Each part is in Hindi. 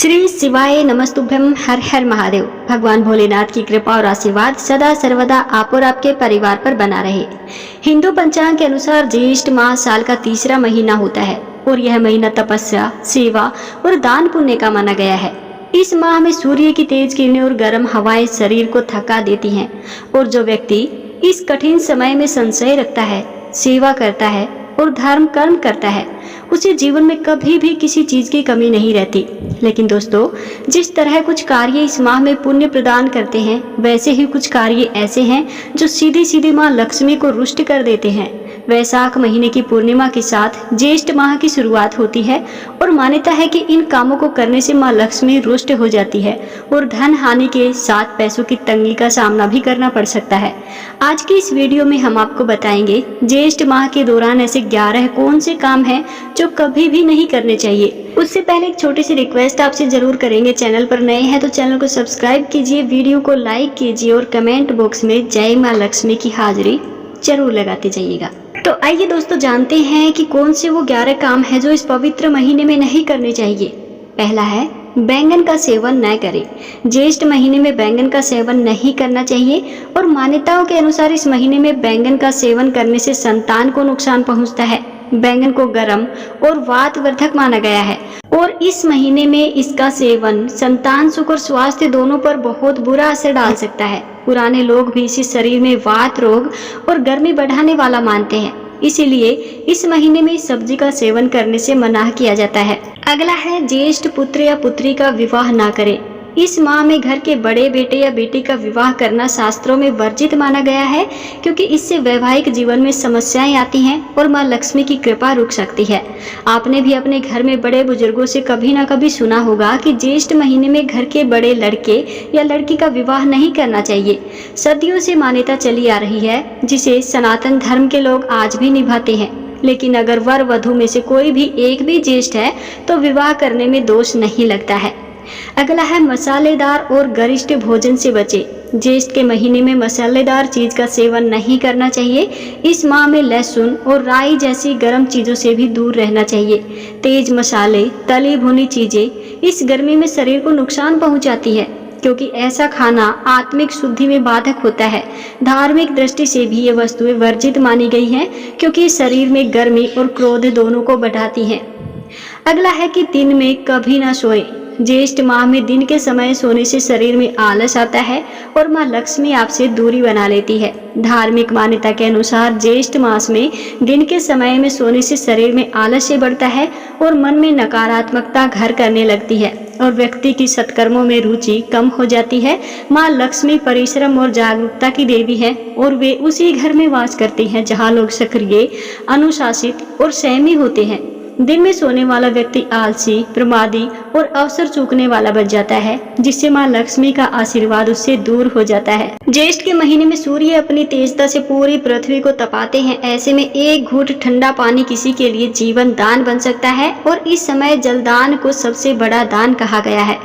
श्री शिवाय नमस्तुभ्यम। हर हर महादेव। भगवान भोलेनाथ की कृपा और आशीर्वाद सदा सर्वदा आप और आपके परिवार पर बना रहे। हिंदू पंचांग के अनुसार ज्येष्ठ माह साल का तीसरा महीना होता है और यह महीना तपस्या, सेवा और दान पुण्य का माना गया है। इस माह में सूर्य की तेज किरणें और गर्म हवाएं शरीर को थका देती हैं और जो व्यक्ति इस कठिन समय में संशय रखता है, सेवा करता है और धर्म कर्म करता है, उसे जीवन में कभी भी किसी चीज की कमी नहीं रहती। लेकिन दोस्तों, जिस तरह कुछ कार्य इस माह में पुण्य प्रदान करते हैं, वैसे ही कुछ कार्य ऐसे हैं जो सीधे सीधे माँ लक्ष्मी को रुष्ट कर देते हैं। वैशाख महीने की पूर्णिमा के साथ ज्येष्ठ माह की शुरुआत होती है और मान्यता है कि इन कामों को करने से माँ लक्ष्मी रुष्ट हो जाती है और धन हानि के साथ पैसों की तंगी का सामना भी करना पड़ सकता है। आज की इस वीडियो में हम आपको बताएंगे ज्येष्ठ माह के दौरान ऐसे 11 कौन से काम हैं जो कभी भी नहीं करने चाहिए। उससे पहले एक छोटी सी रिक्वेस्ट आपसे जरूर करेंगे, चैनल पर नए हैं तो चैनल को सब्सक्राइब कीजिए, वीडियो को लाइक कीजिए और कमेंट बॉक्स में जय माँ लक्ष्मी की हाजिरी जरूर लगाते जाइएगा। तो आइए दोस्तों, जानते हैं कि कौन से वो 11 काम हैं जो इस पवित्र महीने में नहीं करने चाहिए। पहला है, बैंगन का सेवन न करें। ज्येष्ठ महीने में बैंगन का सेवन नहीं करना चाहिए और मान्यताओं के अनुसार इस महीने में बैंगन का सेवन करने से संतान को नुकसान पहुंचता है। बैंगन को गर्म और वातवर्धक माना गया है और इस महीने में इसका सेवन संतान सुख और स्वास्थ्य दोनों पर बहुत बुरा असर डाल सकता है। पुराने लोग भी इसे शरीर में वात रोग और गर्मी बढ़ाने वाला मानते हैं, इसीलिए इस महीने में इस सब्जी का सेवन करने से मना किया जाता है। अगला है, ज्येष्ठ पुत्र या पुत्री का विवाह ना करें। इस माह में घर के बड़े बेटे या बेटी का विवाह करना शास्त्रों में वर्जित माना गया है, क्योंकि इससे वैवाहिक जीवन में समस्याएं आती हैं और मां लक्ष्मी की कृपा रुक सकती है। आपने भी अपने घर में बड़े बुजुर्गों से कभी ना कभी सुना होगा कि ज्येष्ठ महीने में घर के बड़े लड़के या लड़की का विवाह नहीं करना चाहिए। सदियों से मान्यता चली आ रही है, जिसे सनातन धर्म के लोग आज भी निभाते हैं। लेकिन अगर वर वधु में से कोई भी एक भी ज्येष्ठ है तो विवाह करने में दोष नहीं लगता है। अगला है, मसालेदार और गरिष्ठ भोजन से बचें। ज्येष्ठ के महीने में मसालेदार चीज का सेवन नहीं करना चाहिए। इस माह में लहसुन और राई जैसी गर्म चीजों से भी दूर रहना चाहिए। तेज मसाले, तली भुनी चीजें इस गर्मी में शरीर को नुकसान पहुंचाती है, क्योंकि ऐसा खाना आत्मिक शुद्धि में बाधक होता है। धार्मिक दृष्टि से भी ये वस्तुएं वर्जित मानी गई हैं, क्योंकि शरीर में गर्मी और क्रोध दोनों को बढ़ाती हैं। अगला है कि दिन में कभी ना सोएं। ज्येष्ठ माह में दिन के समय सोने से शरीर में आलस आता है और मां लक्ष्मी आपसे दूरी बना लेती है। धार्मिक मान्यता के अनुसार ज्येष्ठ मास में दिन के समय में सोने से शरीर में आलस्य बढ़ता है और मन में नकारात्मकता घर करने लगती है और व्यक्ति की सत्कर्मों में रुचि कम हो जाती है। मां लक्ष्मी परिश्रम और जागरूकता की देवी है और वे उसी घर में वास करती हैं जहां लोग सक्रिय, अनुशासित और संयमी होते हैं। दिन में सोने वाला व्यक्ति आलसी, प्रमादी और अवसर चूकने वाला बन जाता है, जिससे मां लक्ष्मी का आशीर्वाद उससे दूर हो जाता है। ज्येष्ठ के महीने में सूर्य अपनी तेजता से पूरी पृथ्वी को तपाते हैं। ऐसे में एक घूंट ठंडा पानी किसी के लिए जीवन दान बन सकता है और इस समय जलदान को सबसे बड़ा दान कहा गया है।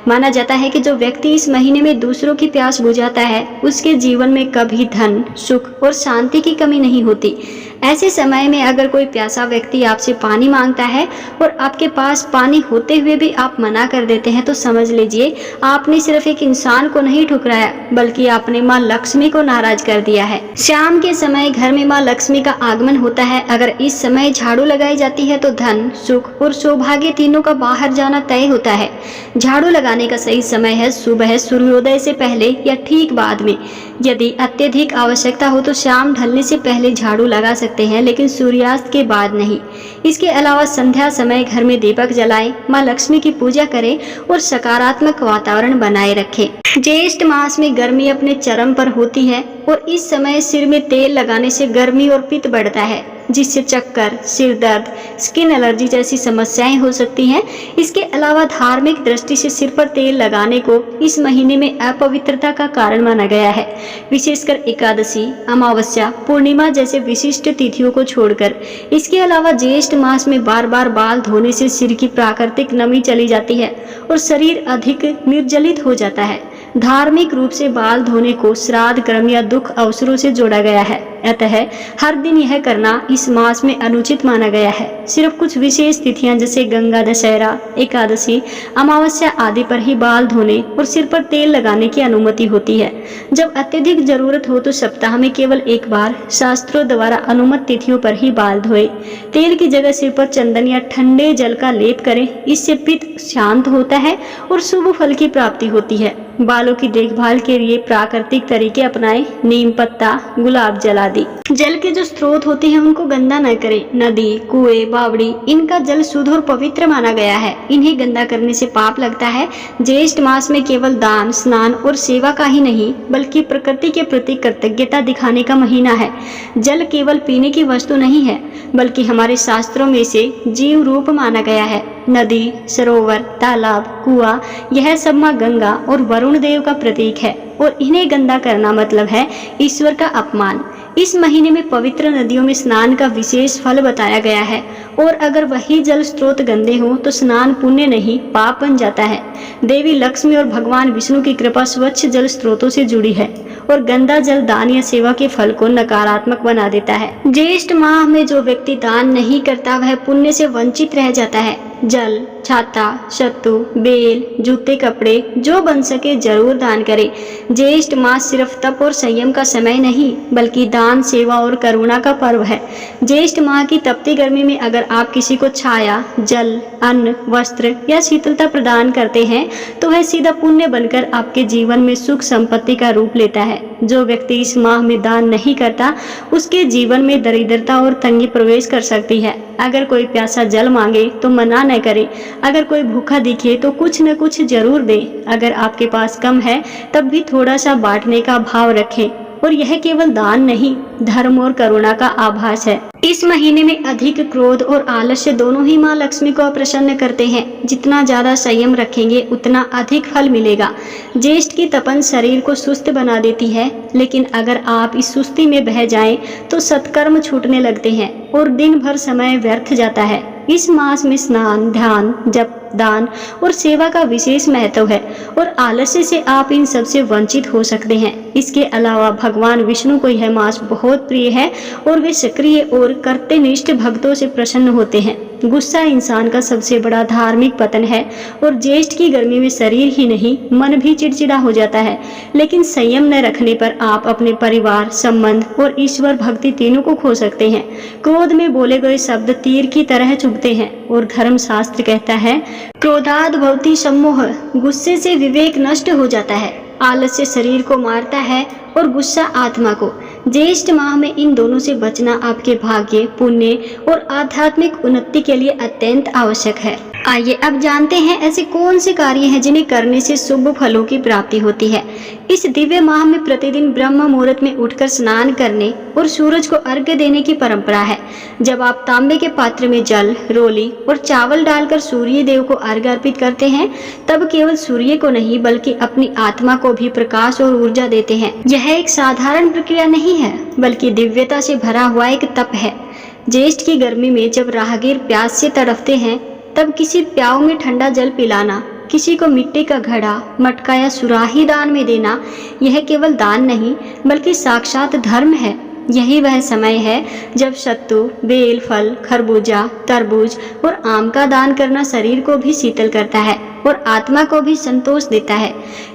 माना जाता है कि जो व्यक्ति इस महीने में दूसरों की प्यास बुझाता है, उसके जीवन में कभी धन, सुख और शांति की कमी नहीं होती। ऐसे समय में अगर कोई प्यासा व्यक्ति आपसे पानी मांगता है और आपके पास पानी होते हुए भी आप मना कर देते हैं, तो समझ लीजिए आपने सिर्फ एक इंसान को नहीं ठुकराया, बल्कि आपने मां लक्ष्मी को नाराज कर दिया है। शाम के समय घर में मां लक्ष्मी का आगमन होता है। अगर इस समय झाड़ू लगाई जाती है तो धन, सुख और सौभाग्य तीनों का बाहर जाना तय होता है। झाड़ू लगाने का सही समय है सुबह सूर्योदय से पहले या ठीक बाद में। यदि अत्यधिक आवश्यकता हो तो शाम ढलने से पहले झाड़ू लगा सकते हैं, लेकिन सूर्यास्त के बाद नहीं। इसके अलावा संध्या समय घर में दीपक जलाएं, मां लक्ष्मी की पूजा करें और सकारात्मक वातावरण बनाए रखें। ज्येष्ठ मास में गर्मी अपने चरम पर होती है और इस समय सिर में तेल लगाने से गर्मी और पित्त बढ़ता है, जिससे चक्कर, सिर दर्द, स्किन एलर्जी जैसी समस्याएं हो सकती हैं। इसके अलावा धार्मिक दृष्टि से सिर पर तेल लगाने को इस महीने में अपवित्रता का कारण माना गया है, विशेषकर एकादशी, अमावस्या, पूर्णिमा जैसे विशिष्ट तिथियों को छोड़कर। इसके अलावा ज्येष्ठ मास में बार बार बाल धोने से सिर की प्राकृतिक नमी चली जाती है और शरीर अधिक निर्जलित हो जाता है। धार्मिक रूप से बाल धोने को श्राद्ध, कर्म या दुख अवसरों से जोड़ा गया है। अतः हर दिन यह करना इस मास में अनुचित माना गया है। सिर्फ कुछ विशेष तिथियां जैसे गंगा दशहरा, एकादशी, अमावस्या आदि पर ही बाल धोने और सिर पर तेल लगाने की अनुमति होती है। जब अत्यधिक जरूरत हो तो सप्ताह में केवल एक बार शास्त्रों द्वारा अनुमत तिथियों पर ही बाल धोए। तेल की जगह सिर पर चंदन या ठंडे जल का लेप करें। इससे पित्त शांत होता है और शुभ फल की प्राप्ति होती है। बालों की देखभाल के लिए प्राकृतिक तरीके अपनाएं। नीम पत्ता, गुलाब जल आदि। जल के जो स्रोत होते हैं उनको गंदा न करें। नदी, कुएं, बावड़ी, इनका जल शुद्ध और पवित्र माना गया है। इन्हें गंदा करने से पाप लगता है। ज्येष्ठ मास में केवल दान, स्नान और सेवा का ही नहीं बल्कि प्रकृति के प्रति कृतज्ञता दिखाने का महीना है। जल केवल पीने की वस्तु नहीं है बल्कि हमारे शास्त्रों में से जीव रूप माना गया है। नदी, सरोवर, तालाब, कुआं, यह सब मां गंगा और वरुण देव का प्रतीक है और इन्हें गंदा करना मतलब है ईश्वर का अपमान। इस महीने में पवित्र नदियों में स्नान का विशेष फल बताया गया है और अगर वही जल स्रोत गंदे हो तो स्नान पुण्य नहीं पाप बन जाता है। देवी लक्ष्मी और भगवान विष्णु की कृपा स्वच्छ जल स्रोतों से जुड़ी है और गंदा जल दान या सेवा के फल को नकारात्मक बना देता है। ज्येष्ठ माह में जो व्यक्ति दान नहीं करता वह पुण्य से वंचित रह जाता है। जल, छाता, सत्तू, बेल, जूते, कपड़े जो बन सके जरूर दान करें। ज्येष्ठ मास सिर्फ तप और संयम का समय नहीं बल्कि दान, सेवा और करुणा का पर्व है। ज्येष्ठ माह की तपती गर्मी में अगर आप किसी को छाया, जल, अन्न, वस्त्र या शीतलता प्रदान करते हैं तो वह सीधा पुण्य बनकर आपके जीवन में सुख संपत्ति का रूप लेता है। जो व्यक्ति इस माह में दान नहीं करता उसके जीवन में दरिद्रता और तंगी प्रवेश कर सकती है। अगर कोई प्यासा जल मांगे तो मना न करें। अगर कोई भूखा दिखे तो कुछ न कुछ जरूर दे। अगर आपके पास कम है तब भी थोड़ा सा बांटने का भाव रखें और यह केवल दान नहीं धर्म और करुणा का आभास है। इस महीने में अधिक क्रोध और आलस्य दोनों ही माँ लक्ष्मी को अप्रसन्न करते हैं। जितना ज्यादा संयम रखेंगे उतना अधिक फल मिलेगा। ज्येष्ठ की तपन शरीर को सुस्त बना देती है लेकिन अगर आप इस सुस्ती में बह जाएं तो सत्कर्म छूटने लगते हैं और दिन भर समय व्यर्थ जाता है। इस मास में स्नान, ध्यान, जप, दान और सेवा का विशेष महत्व है और आलस्य से आप इन सब से वंचित हो सकते हैं। इसके अलावा भगवान विष्णु को यह मास बहुत प्रिय है और वे सक्रिय और कर्तव्यनिष्ठ भक्तों से प्रसन्न होते हैं। गुस्सा इंसान का सबसे बड़ा धार्मिक पतन है और ज्येष्ठ की गर्मी में शरीर ही नहीं मन भी चिड़चिड़ा हो जाता है। लेकिन संयम न रखने पर आप अपने परिवार, संबंध और ईश्वर भक्ति तीनों को खो सकते हैं। क्रोध में बोले गए शब्द तीर की तरह चुभते हैं और धर्म शास्त्र कहता है क्रोधाद भवति सम्मोह, गुस्से से विवेक नष्ट हो जाता है। आलस्य शरीर को मारता है और गुस्सा आत्मा को। ज्येष्ठ माह में इन दोनों से बचना आपके भाग्य, पुण्य और आध्यात्मिक उन्नति के लिए अत्यंत आवश्यक है। आइए अब जानते हैं ऐसे कौन से कार्य हैं जिन्हें करने से शुभ फलों की प्राप्ति होती है। इस दिव्य माह में प्रतिदिन ब्रह्म मुहूर्त में उठकर स्नान करने और सूरज को अर्घ्य देने की परंपरा है। जब आप तांबे के पात्र में जल, रोली और चावल डालकर सूर्य देव को अर्घ्य अर्पित करते हैं तब केवल सूर्य को नहीं बल्कि अपनी आत्मा को भी प्रकाश और ऊर्जा देते हैं। यह एक साधारण प्रक्रिया नहीं है बल्कि दिव्यता से भरा हुआ एक तप है। ज्येष्ठ की गर्मी में जब राहगीर प्यास से तड़पते हैं तब किसी प्याऊ में ठंडा जल पिलाना, किसी को मिट्टी का घड़ा, मटका या सुराही दान में देना, यह केवल दान नहीं बल्कि साक्षात धर्म है। यही वह समय है जब सत्तू, बेल फल, खरबूजा, तरबूज और आम का दान करना शरीर को भी शीतल करता है और आत्मा को भी संतोष देता है।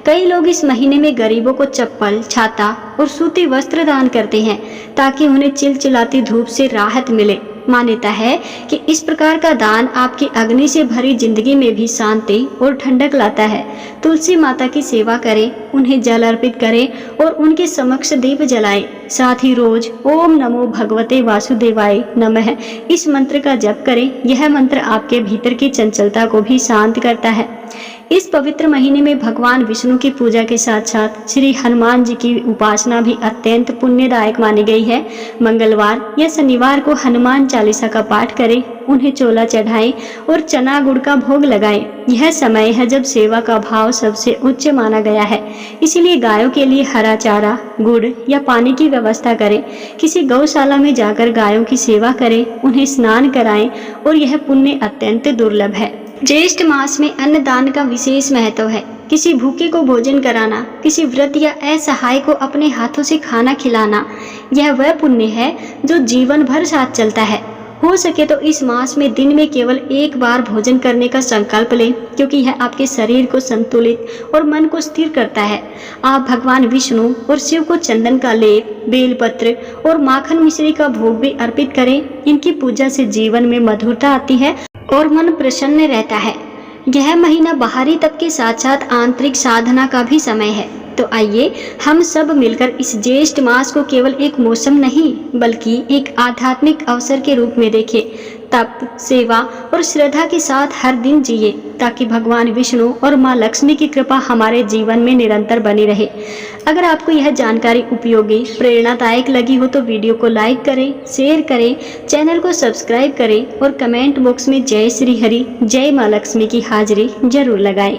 कई लोग इस महीने में गरीबों को चप्पल, छाता और सूती वस्त्र दान करते हैं ताकि उन्हें चिलचिलाती धूप से राहत मिले। मान्यता है कि इस प्रकार का दान आपकी अग्नि से भरी जिंदगी में भी शांति और ठंडक लाता है। तुलसी माता की सेवा करें, उन्हें जल अर्पित करें और उनके समक्ष दीप जलाएं। साथ ही रोज ओम नमो भगवते वासुदेवाय नमः इस मंत्र का जप करें। यह मंत्र आपके भीतर की चंचलता को भी शांत करता है। इस पवित्र महीने में भगवान विष्णु की पूजा के साथ साथ श्री हनुमान जी की उपासना भी अत्यंत पुण्यदायक मानी गई है। मंगलवार या शनिवार को हनुमान चालीसा का पाठ करें, उन्हें चोला चढ़ाएं और चना गुड़ का भोग लगाएं। यह समय है जब सेवा का भाव सबसे उच्च माना गया है। इसीलिए गायों के लिए हरा चारा, गुड़ या पानी की व्यवस्था करें। किसी गौशाला में जाकर गायों की सेवा करें, उन्हें स्नान कराएं और यह पुण्य अत्यंत दुर्लभ है। ज्येष्ठ मास में अन्नदान का विशेष महत्व है। किसी भूखे को भोजन कराना, किसी वृद्ध या असहाय को अपने हाथों से खाना खिलाना, यह वह पुण्य है जो जीवन भर साथ चलता है। हो सके तो इस मास में दिन में केवल एक बार भोजन करने का संकल्प लें, क्योंकि यह आपके शरीर को संतुलित और मन को स्थिर करता है। आप भगवान विष्णु और शिव को चंदन का लेप, बेलपत्र और माखन मिश्री का भोग भी अर्पित करें। इनकी पूजा से जीवन में मधुरता आती है और मन प्रसन्न रहता है। यह महीना बाहरी तप के साथ साथ आंतरिक साधना का भी समय है। तो आइए हम सब मिलकर इस ज्येष्ठ मास को केवल एक मौसम नहीं बल्कि एक आध्यात्मिक अवसर के रूप में देखें। तप, सेवा और श्रद्धा के साथ हर दिन जिए, ताकि भगवान विष्णु और माँ लक्ष्मी की कृपा हमारे जीवन में निरंतर बनी रहे। अगर आपको यह जानकारी उपयोगी, प्रेरणादायक लगी हो तो वीडियो को लाइक करें, शेयर करें, चैनल को सब्सक्राइब करें और कमेंट बॉक्स में जय श्री हरि, जय माँ लक्ष्मी की हाजिरी जरूर लगाएं।